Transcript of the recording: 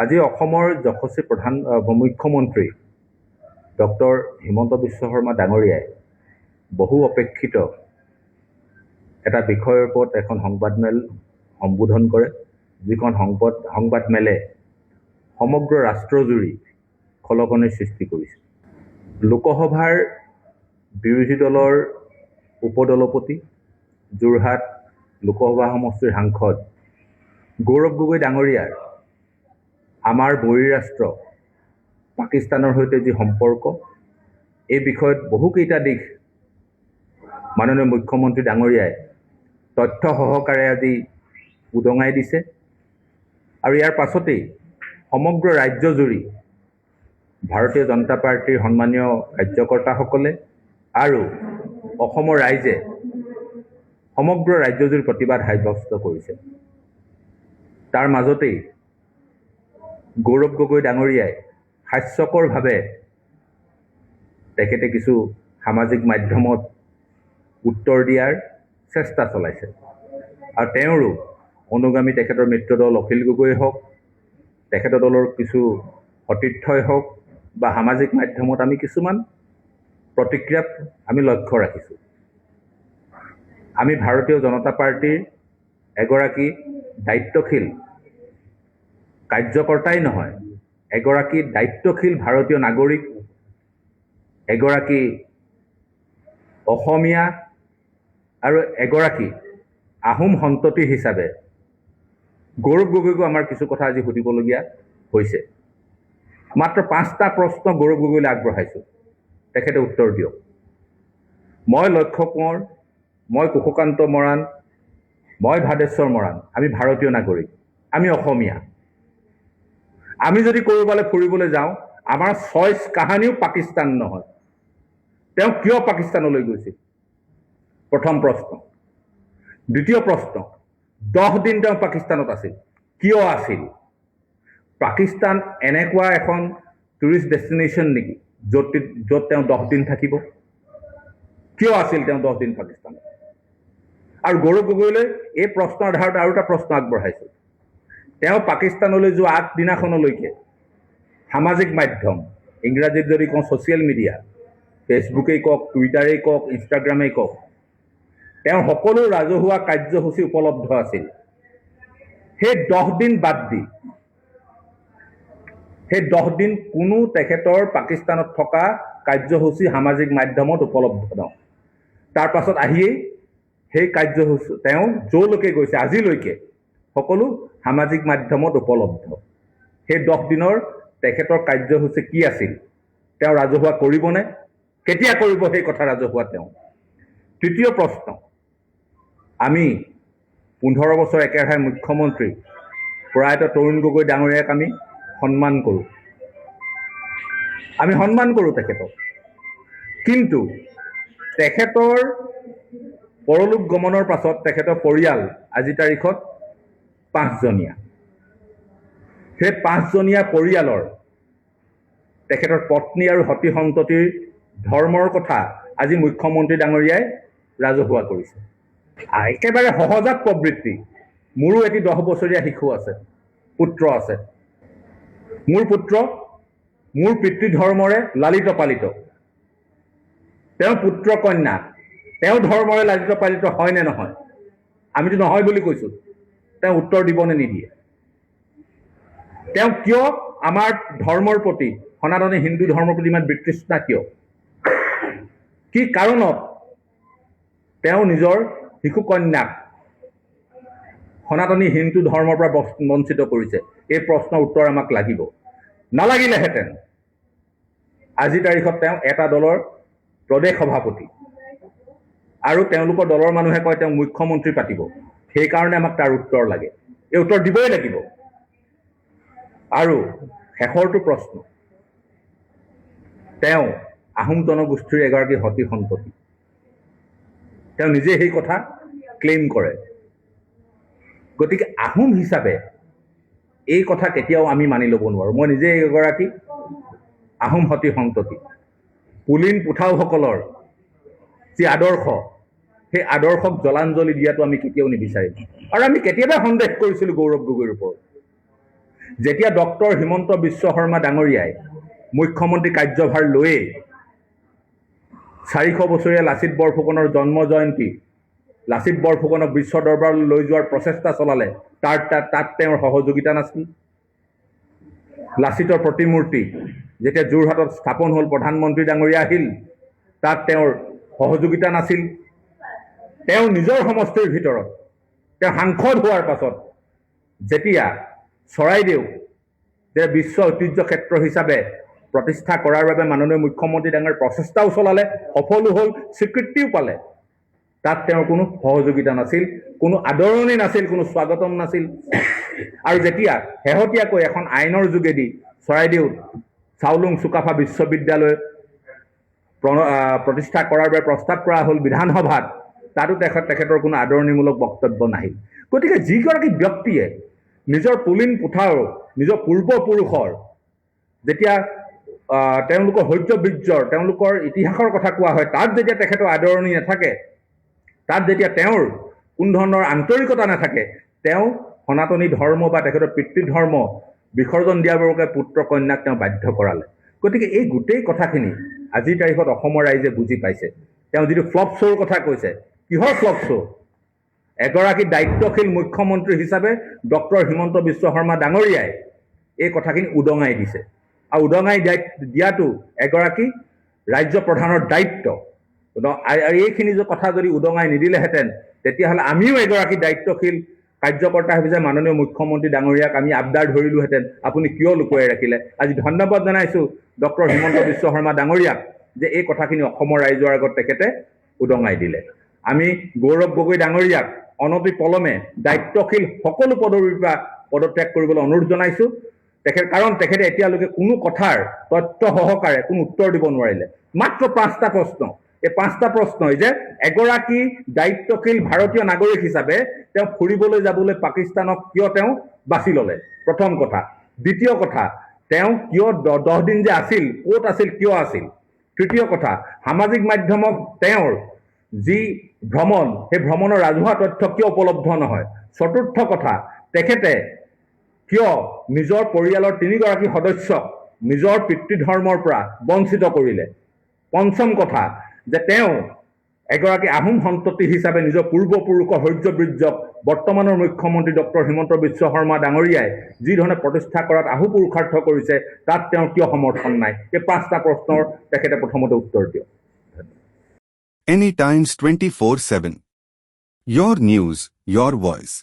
আজি অসমৰ যশস্বী মুখ্যমন্ত্ৰী ডক্টৰ হিমন্ত বিশ্ব শৰ্মা ডাঙৰীয়াই বহু অপেক্ষিত এটা বিষয়ৰ ওপৰত এখন সংবাদমেল সম্বোধন কৰে, যিখন সংবাদমেলে সমগ্ৰ ৰাষ্ট্ৰজুৰি খলকনিৰ সৃষ্টি কৰিছে। লোকসভাৰ বিৰোধী দলৰ উপদলপতি, যোৰহাট লোকসভা সমষ্টিৰ সাংসদ গৌৰৱ গগৈ ডাঙৰীয়াৰ আমাৰ বহিৰাষ্ট্ৰ পাকিস্তানৰ সৈতে যি সম্পৰ্ক, এই বিষয়ত বহুকেইটা দিশ মাননীয় মুখ্যমন্ত্ৰী ডাঙৰীয়াই তথ্য সহকাৰে আজি উদঙাই দিছে। আৰু ইয়াৰ পাছতেই সমগ্ৰ ৰাজ্যজুৰি ভাৰতীয় জনতা পাৰ্টীৰ সন্মানীয় কাৰ্যকৰ্তাসকলে আৰু অসমৰ ৰাইজে সমগ্ৰ ৰাজ্যজুৰি প্ৰতিবাদ সাব্যস্ত কৰিছে। তাৰ মাজতেই গৌৰৱ গগৈ ডাঙৰীয়াই হাস্যকৰভাৱে তেখেতে কিছু সামাজিক মাধ্যমত উত্তৰ দিয়াৰ চেষ্টা চলাইছে। আৰু তেওঁৰো অনুগামী তেখেতৰ মিত্ৰদল অখিল গগৈয়ে হওক, তেখেতৰ দলৰ কিছু সতীৰ্থই হওক বা সামাজিক মাধ্যমত আমি কিছুমান প্ৰতিক্ৰিয়াত আমি লক্ষ্য ৰাখিছোঁ। আমি ভাৰতীয় জনতা পাৰ্টীৰ এগৰাকী দায়িত্বশীল কাৰ্যকৰ্তাই নহয়, এগৰাকী দায়িত্বশীল ভাৰতীয় নাগৰিক, এগৰাকী অসমীয়া আৰু এগৰাকী আহোম সন্ততি হিচাপে গৌৰৱ গগৈকো আমাৰ কিছু কথা আজি সুধিবলগীয়া হৈছে। মাত্ৰ 5টা প্ৰশ্ন গৌৰৱ গগৈলৈ আগবঢ়াইছোঁ, তেখেতে উত্তৰ দিয়ক। মই লক্ষ্য কোঁৱৰ, মই কুশকান্ত মৰাণ, মই ভাদেশ্বৰ মৰাণ, আমি ভাৰতীয় নাগৰিক, আমি অসমীয়া। আমি যদি ক'ৰবালৈ ফুৰিবলৈ যাওঁ, আমাৰ চইচ কাহানিও পাকিস্তান নহয়। তেওঁ কিয় পাকিস্তানলৈ গৈছিল? প্ৰথম প্ৰশ্ন। দ্বিতীয় প্ৰশ্ন, 10 দিন তেওঁ পাকিস্তানত আছিল, কিয় আছিল? পাকিস্তান এনেকুৱা এখন টুৰিষ্ট ডেষ্টিনেশ্যন নেকি য'ত তেওঁ 10 দিন থাকিব? কিয় আছিল তেওঁ 10 দিন পাকিস্তানত? আৰু গৌৰৱ গগৈলৈ এই প্ৰশ্নৰ আধাৰত আৰু এটা প্ৰশ্ন আগবঢ়াইছোঁ। তেওঁ পাকিস্তানলৈ যোৱা আগদিনাখনলৈকে সামাজিক মাধ্যম, ইংৰাজীত যদি কওঁ ছ'চিয়েল মিডিয়া, ফেচবুকেই কওক, টুইটাৰেই কওক, ইনষ্টাগ্ৰামেই কওক, তেওঁ সকলো ৰাজহুৱা কাৰ্যসূচী উপলব্ধ আছিল। সেই 10 দিন বাদ দি, সেই 10 দিন কোনো তেখেতৰ পাকিস্তানত থকা কাৰ্যসূচী সামাজিক মাধ্যমত উপলব্ধ নহয়। তাৰ পাছত আহিয়েই সেই কাৰ্যসূচী তেওঁ য'লৈকে গৈছে আজিলৈকে সকলো সামাজিক মাধ্যমত উপলব্ধ। সেই 10 দিনৰ তেখেতৰ কাৰ্যসূচী কি আছিল? তেওঁ ৰাজহুৱা কৰিবনে? কেতিয়া কৰিব সেই কথা ৰাজহুৱা তেওঁ? তৃতীয় প্ৰশ্ন, আমি 15 বছৰ একেৰাহে মুখ্যমন্ত্ৰী প্ৰয়াত তৰুণ গগৈ ডাঙৰীয়াক আমি সন্মান কৰোঁ, আমি সন্মান কৰোঁ তেখেতক। কিন্তু তেখেতৰ পৰলোক গমনৰ পাছত তেখেতৰ পৰিয়াল আজি তাৰিখত 5জনীয়া। সেই 5জনীয়া পৰিয়ালৰ তেখেতৰ পত্নী আৰু সতী সন্ততিৰ ধৰ্মৰ কথা আজি মুখ্যমন্ত্ৰী ডাঙৰীয়াই ৰাজহুৱা কৰিছে। একেবাৰে সহজাত প্ৰবৃত্তি। মোৰো এটি 10 বছৰীয়া শিশু আছে, পুত্ৰ আছে। মোৰ পুত্ৰ মোৰ পিতৃ ধৰ্মৰে লালিত পালিত। তেওঁ পুত্ৰ কন্যা তেওঁ ধৰ্মৰে লালিত পালিত হয় নে নহয়? আমিতো নহয় বুলি কৈছোঁ। তেওঁ উত্তৰ দিবনে নিদিয়ে? তেওঁ কিয় আমাৰ ধৰ্মৰ প্ৰতি, সনাতনী হিন্দু ধৰ্মৰ প্ৰতি ইমান বিতৃষ্ণা কিয়? কি কাৰণত তেওঁ নিজৰ শিশু কন্যাক সনাতনী হিন্দু ধৰ্মৰ পৰা বঞ্চিত কৰিছে? এই প্ৰশ্নৰ উত্তৰ আমাক লাগিব। নালাগিলেহেঁতেন আজি তাৰিখত তেওঁ এটা দলৰ প্ৰদেশ সভাপতি আৰু তেওঁলোকৰ দলৰ মানুহে কয় তেওঁ মুখ্যমন্ত্ৰী পাতিব। সেইকাৰণে আমাক তাৰ উত্তৰ লাগে, এই উত্তৰ দিবই লাগিব। আৰু শেষৰটো প্ৰশ্ন, তেওঁ আহোম জনগোষ্ঠীৰ এগৰাকী সতী সন্ততি। তেওঁ নিজে সেই কথা ক্লেইম কৰে। গতিকে আহোম হিচাপে এই কথা কেতিয়াও আমি মানি ল'ব নোৱাৰোঁ। মই নিজে এগৰাকী আহোম সতী সন্ততি। পুলিন পুঠাওসকলৰ যি আদৰ্শ, সেই আদৰ্শক জলাঞ্জলি দিয়াটো আমি কেতিয়াও নিবিচাৰিম। আৰু আমি কেতিয়াবা সন্দেহ কৰিছিলোঁ গৌৰৱ গগৈৰ ওপৰত। যেতিয়া ডক্টৰ হিমন্ত বিশ্ব শৰ্মা ডাঙৰীয়াই মুখ্যমন্ত্ৰী কাৰ্যভাৰ লৈয়ে 400 বছৰীয়া লাচিত বৰফুকনৰ জন্ম জয়ন্তী লাচিত বৰফুকনক বিশ্ব দৰবাৰলৈ লৈ যোৱাৰ প্ৰচেষ্টা চলালে তাত তেওঁৰ সহযোগিতা নাছিল। লাচিতৰ প্ৰতিমূৰ্তি যেতিয়া যোৰহাটত স্থাপন হ'ল, প্ৰধানমন্ত্ৰী ডাঙৰীয়া আহিল, তাত তেওঁৰ সহযোগিতা নাছিল। তেওঁ নিজৰ সমষ্টিৰ ভিতৰত তেওঁ সাংসদ হোৱাৰ পাছত যেতিয়া চৰাইদেউ যে বিশ্ব ঐতিহ্য ক্ষেত্ৰ হিচাপে প্ৰতিষ্ঠা কৰাৰ বাবে মাননীয় মুখ্যমন্ত্ৰী ডাঙৰীয়াৰ প্ৰচেষ্টাও চলালে, সফলো হ'ল, স্বীকৃতিও পালে, তাত তেওঁৰ কোনো সহযোগিতা নাছিল, কোনো আদৰণি নাছিল, কোনো স্বাগতম নাছিল। আৰু যেতিয়া শেহতীয়াকৈ এখন আইনৰ যোগেদি চৰাইদেউত চাওলুং চুকাফা বিশ্ববিদ্যালয় প্ৰতিষ্ঠা কৰাৰ বাবে প্ৰস্তাৱ কৰা হ'ল বিধানসভাত, তাতো তেখেতৰ কোনো আদৰণিমূলক বক্তব্য নাহিল। গতিকে যিগৰাকী ব্যক্তিয়ে নিজৰ পুলিন পুথাৰ নিজৰ পূৰ্বপুৰুষৰ যেতিয়া তেওঁলোকৰ শৌৰ্য বীৰ্যৰ তেওঁলোকৰ ইতিহাসৰ কথা কোৱা হয়, তাত যেতিয়া তেখেতৰ আদৰণি নাথাকে, তাত যেতিয়া তেওঁৰ কোনো ধৰণৰ আন্তৰিকতা নাথাকে, তেওঁ সনাতনী ধৰ্ম বা তেখেতৰ পিতৃধৰ্ম বিসৰ্জন দিয়াৰ বাবে পুত্ৰ কন্যাক তেওঁ বাধ্য কৰালে। গতিকে এই গোটেই কথাখিনি আজিৰ তাৰিখত অসমৰ ৰাইজে বুজি পাইছে। তেওঁ যিটো ফ্লপ শ্ব'ৰ কথা কৈছে, কিহৰ ফ্লপ শ্ব'? এগৰাকী দায়িত্বশীল মুখ্যমন্ত্ৰী হিচাপে ডক্টৰ হিমন্ত বিশ্ব শৰ্মা ডাঙৰীয়াই এই কথাখিনি উদঙাই দিছে। আৰু উদঙাই দিয়াটো এগৰাকী ৰাজ্য প্ৰধানৰ দায়িত্ব। আৰু এইখিনি কথা যদি উদঙাই নিদিলেহেঁতেন, তেতিয়াহ'লে আমিও এগৰাকী দায়িত্বশীল কাৰ্যকৰ্তা হিচাপে মাননীয় মুখ্যমন্ত্ৰী ডাঙৰীয়াক আমি আবদাৰ ধৰিলোহেঁতেন, আপুনি কিয় লুকুৱাই ৰাখিলে। আজি ধন্যবাদ জনাইছোঁ ডক্টৰ হিমন্ত বিশ্ব শৰ্মা ডাঙৰীয়াক যে এই কথাখিনি অসমৰ ৰাইজৰ আগত তেখেতে উদঙাই দিলে। আমি গৌৰৱ গগৈ ডাঙৰীয়াক অনতি পলমে দায়িত্বশীল সকলো পদবীৰ পৰা পদত্যাগ কৰিবলৈ অনুৰোধ জনাইছোঁ। কাৰণ তেখেতে এতিয়ালৈকে কোনো কথাৰ তথ্য সহকাৰে কোনো উত্তৰ দিব নোৱাৰিলে। মাত্ৰ 5টা প্ৰশ্ন। এই 5টা প্ৰশ্নই যে এগৰাকী দায়িত্বশীল ভাৰতীয় নাগৰিক হিচাপে তেওঁ ফুৰিবলৈ যাবলৈ পাকিস্তানক কিয় তেওঁ বাছি ল'লে, প্ৰথম কথা। দ্বিতীয় কথা, তেওঁ কিয় 10 দিন যে আছিল, ক'ত আছিল, কিয় আছিল। তৃতীয় কথা, সামাজিক মাধ্যমত তেওঁৰ যি ভ্ৰমণ, সেই ভ্ৰমণৰ ৰাজহুৱা তথ্য কিয় উপলব্ধ নহয়। চতুৰ্থ কথা, তেখেতে কিয় নিজৰ পৰিয়ালৰ 3গৰাকী সদস্যক নিজৰ পিতৃধৰ্মৰ পৰা বঞ্চিত কৰিলে। পঞ্চম কথা, যে তেওঁ এগৰাকী আহোম সন্ততি হিচাপে নিজৰ পূৰ্বপুৰুষৰ শৌৰ্য বীৰ্যক বৰ্তমানৰ মুখ্যমন্ত্ৰী ডক্টৰ হিমন্ত বিশ্ব শৰ্মা ডাঙৰীয়াই যি ধৰণে প্ৰতিষ্ঠা কৰাত আহুপুৰুষাৰ্থ কৰিছে, তাত তেওঁৰ কিয় সমৰ্থন নাই। এই 5টা প্ৰশ্নৰ তেখেতে প্ৰথমতে উত্তৰ দিয়ক। Any Times 24/7. Your news, your voice.